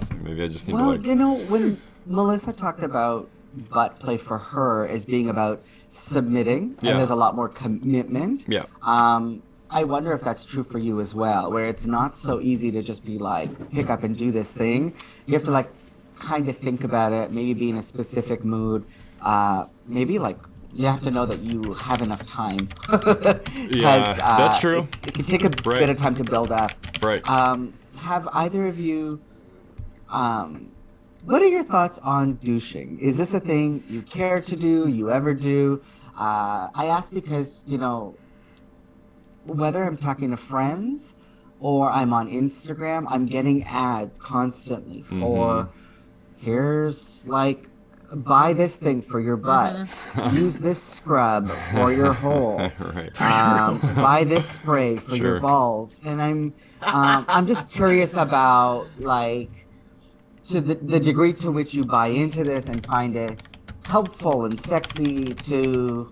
something. Maybe I just need Well, to when Melissa talked about butt play for her as being about submitting, Yeah. and there's a lot more commitment. Yeah. I wonder if that's true for you as well, where it's not so easy to just be like, pick up and do this thing. You have to like kind of think about it, maybe be in a specific mood. Maybe like you have to know that you have enough time. Yeah, that's true. It can take a bit of time to build up. Right. Have either of you, what are your thoughts on douching? Is this a thing you care to do, you ever do? I ask because, whether I'm talking to friends or I'm on Instagram, I'm getting ads constantly for here's like buy this thing for your butt, use this scrub for your hole, Right. buy this spray for your balls, and I'm just curious about like to the degree to which you buy into this and find it helpful and sexy to,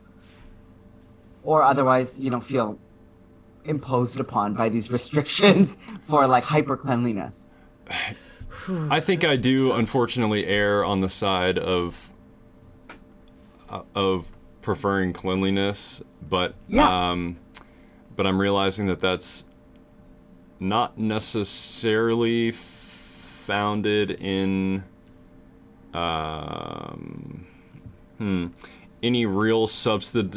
or otherwise feel imposed upon by these restrictions for like hyper cleanliness. I think I do unfortunately err on the side of preferring cleanliness, but I'm realizing that that's not necessarily founded in any real substantive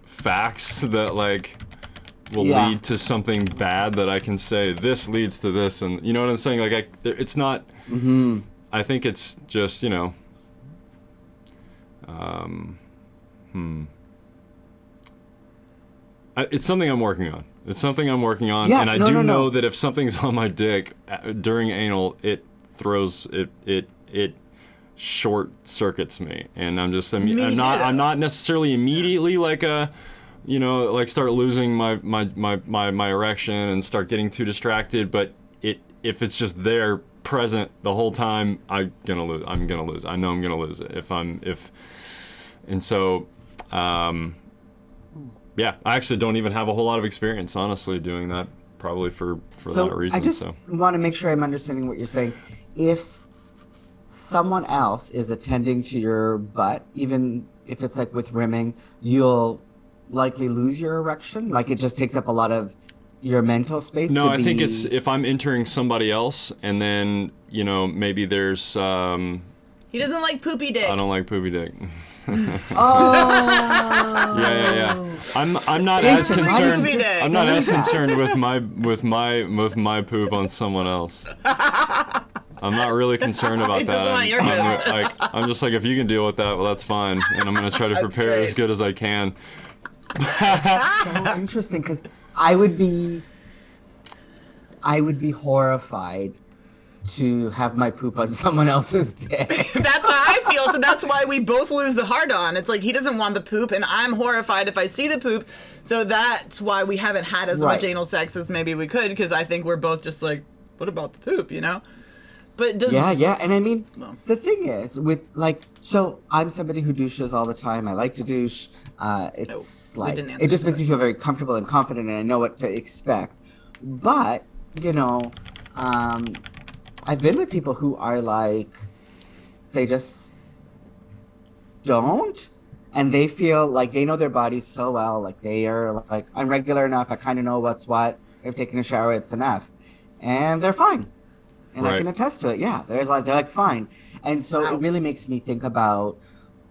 facts that like will lead to something bad that I can say this leads to this, and you know what I'm saying? Like it's not. I think it's just it's something I'm working on. It's something I'm working on, and I do know that if something's on my dick during anal, it throws it short circuits me, and I'm not necessarily immediately like like start losing my erection and start getting too distracted, but if it's just there present the whole time, I'm gonna lose. I know I'm gonna lose it yeah, I actually don't even have a whole lot of experience, honestly, doing that, probably for that reason. I just want to make sure I'm understanding what you're saying. If someone else is attending to your butt, even if it's like with rimming, you'll likely lose your erection? Like it just takes up a lot of your mental space? No, I think it's if I'm entering somebody else and then, maybe there's... He doesn't like poopy dick. I don't like poopy dick. Oh. Yeah. I'm not as concerned. I'm not as concerned with my poop on someone else. I'm not really concerned about that. I'm just like, if you can deal with that, well, that's fine, and I'm gonna try to prepare as good as I can. So interesting, because I would be horrified to have my poop on someone else's dick. That's how I feel, so that's why we both lose the hard-on. It's like he doesn't want the poop, and I'm horrified if I see the poop, so that's why we haven't had as much anal sex as maybe we could, because I think we're both just like, what about the poop, But yeah, and I mean, the thing is, with so I'm somebody who douches all the time. I like to douche. It just makes me feel very comfortable and confident, and I know what to expect. But I've been with people who are like, they just don't, and they feel like they know their bodies so well. Like they are like, I'm regular enough. I kind of know what's what. I've taken a shower. It's enough, and they're fine. And I can attest to it. Yeah, they're like fine. And so it really makes me think about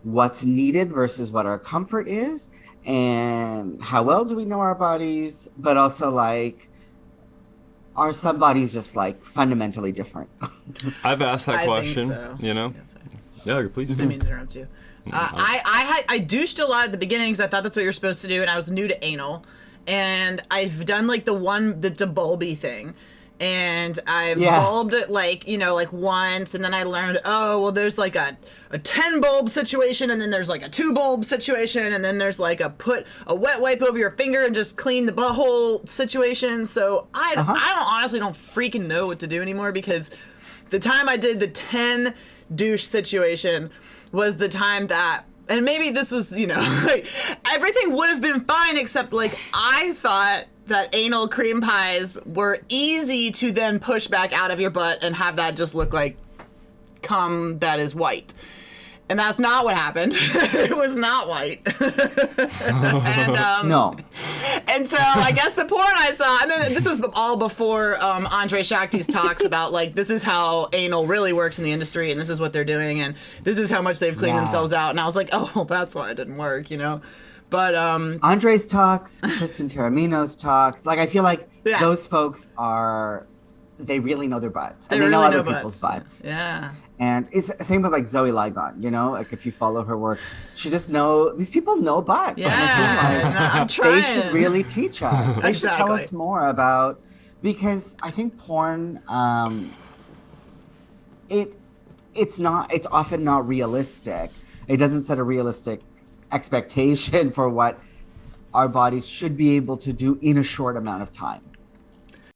what's needed versus what our comfort is, and how well do we know our bodies, but also like, are some bodies just like fundamentally different? I've asked that question, so. Yeah, please. I didn't mean to interrupt you. I douched a lot at the beginning because I thought that's what you're supposed to do, and I was new to anal, and I've done like the bulby thing. And I've bulbed it like once, and then I learned, there's like a 10 bulb situation, and then there's like a 2 bulb situation, and then there's like put a wet wipe over your finger and just clean the butthole situation. So I honestly don't freaking know what to do anymore, because the time I did the 10 douche situation was the time that, and maybe this was, like, everything would have been fine, except like I thought that anal cream pies were easy to then push back out of your butt and have that just look like cum that is white. And that's not what happened. It was not white. And, no. And so I guess the porn I saw, and then this was all before Andre Shakti's talks about, like, this is how anal really works in the industry, and this is what they're doing, and this is how much they've cleaned themselves out. And I was like, oh, that's why it didn't work, you know? But Andre's talks, Kristen Taramino's talks, like, I feel like those folks they really know their butts. And they know other people's butts. Yeah. And it's the same with like Zoe Ligon, you know, like if you follow her work, she just these people know butts. Yeah, I'm trying. They should really teach us. They should tell us more about, because I think porn, it's often not realistic. It doesn't set a realistic expectation for what our bodies should be able to do in a short amount of time.